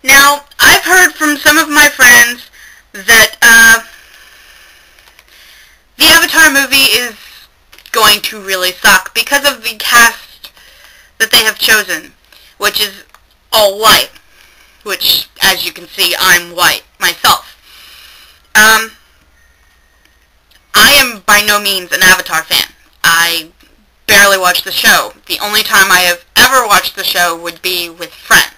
Now, I've heard from some of my friends that the Avatar movie is going to really suck because of the cast that they have chosen, which is all white, which, as you can see, I'm white myself. I am by no means an Avatar fan. I barely watch the show. The only time I have ever watched the show would be with friends.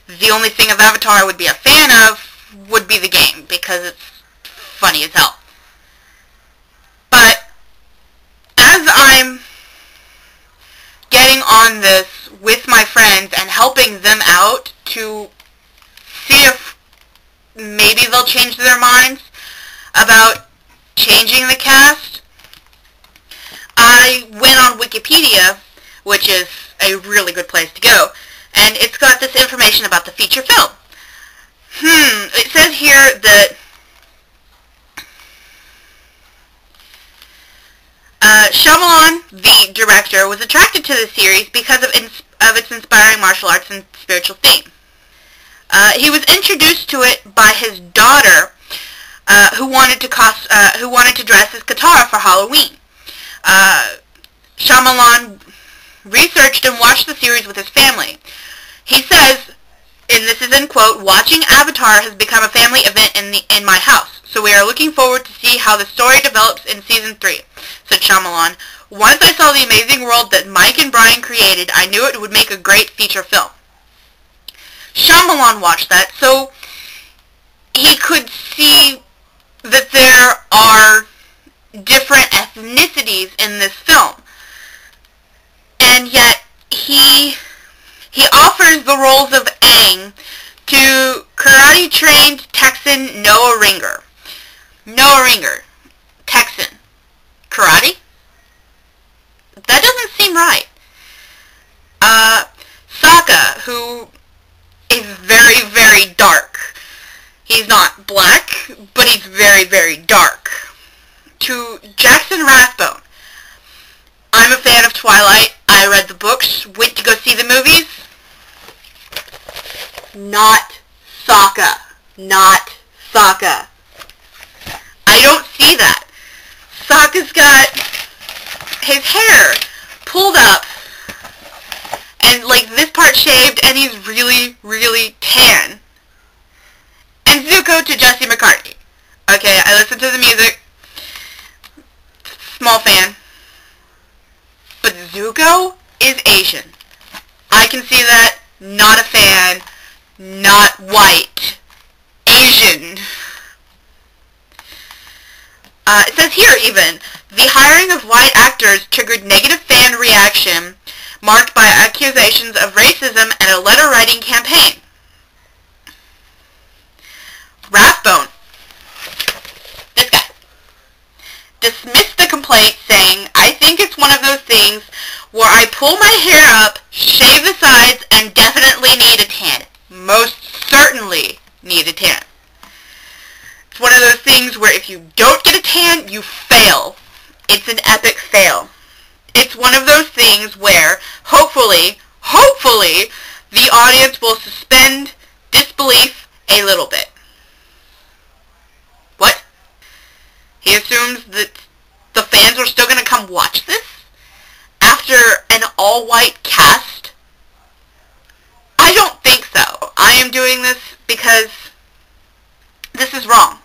The only thing of Avatar I would be a fan of would be the game, because it's funny as hell. But as I'm getting on this with my friends and helping them out to see if maybe they'll change their minds about changing the cast, I went on Wikipedia, which is a really good place to go, and it's got this information about the feature film. It says here that Shyamalan, the director, was attracted to the series because of its inspiring martial arts and spiritual theme. He was introduced to it by his daughter, who wanted to dress as Katara for Halloween. Shyamalan researched and watched the series with his family. He says, and this is in quote, "Watching Avatar has become a family event in my house, so we are looking forward to see how the story develops in Season 3, said Shyamalan. "Once I saw the amazing world that Mike and Brian created, I knew it would make a great feature film." Shyamalan watched that, so he could see that there are different ethnicities in this film. And yet, he offers the roles of Aang to karate-trained Texan Noah Ringer. Noah Ringer. Texan. Karate? That doesn't seem right. Sokka, who is very, very dark. He's not black, but he's very, very dark. To Jackson Rathbone. I'm a fan of Twilight. I read the books, went to go see the movies. Not Sokka. Not Sokka. I don't see that. Sokka's got his hair pulled up and like this part shaved, and he's really, really tan. And Zuko to Jesse McCartney. Okay, I listen to the music. Small fan. But Zuko is Asian. I can see that. Not a fan. Not white. Asian. It says here even, the hiring of white actors triggered negative fan reaction marked by accusations of racism and a letter-writing campaign. Rathbone, this guy, dismissed the complaint saying, "I think it's one of those things where I pull my hair up, shave the sides, and definitely need a tan. Most certainly need a tan. It's one of those things where if you don't get a tan, you fail. It's an epic fail. It's one of those things where, hopefully, the audience will suspend disbelief a little bit." What? He assumes that the fans are still going to come watch this? After an all-white cast? I don't think so. I am doing this because this is wrong.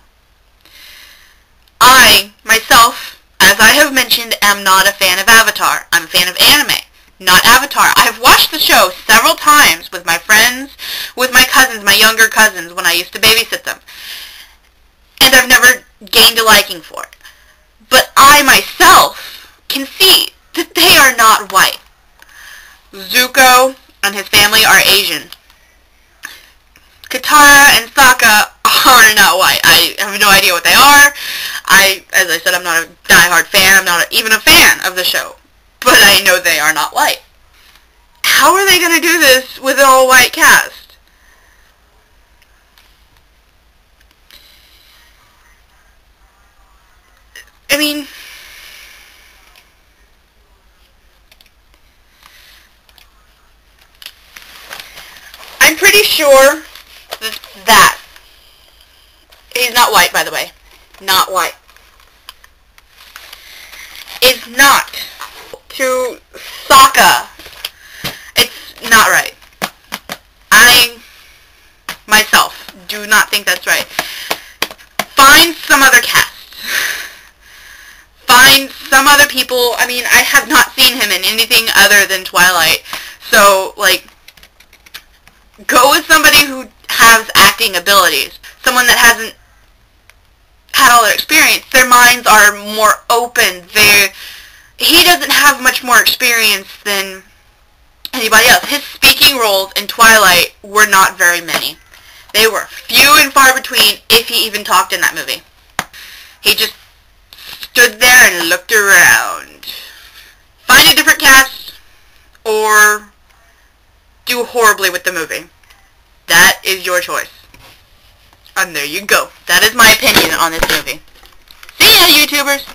I, myself, as I have mentioned, am not a fan of Avatar. I'm a fan of anime, not Avatar. I have watched the show several times with my friends, with my cousins, my younger cousins, when I used to babysit them. And I've never gained a liking for it. But I, myself, can see that they are not white. Zuko and his family are Asian. Katara and Sokka are not white. I have no idea what they are. As I said, I'm not a diehard fan. I'm not even a fan of the show. But I know they are not white. How are they going to do this with an all-white cast? I mean, I'm pretty sure That. He's not white, by the way. Not white. Is not to Sokka. It's not right. I, myself, do not think that's right. Find some other cast. Find some other people. I mean, I have not seen him in anything other than Twilight. So, like, go with somebody who has acting abilities. Someone that hasn't had all their experience. Their minds are more open. He doesn't have much more experience than anybody else. His speaking roles in Twilight were not very many. They were few and far between, if he even talked in that movie. He just stood there and looked around. Find a different cast, or do horribly with the movie. That is your choice. And there you go. That is my opinion on this movie. See ya, YouTubers!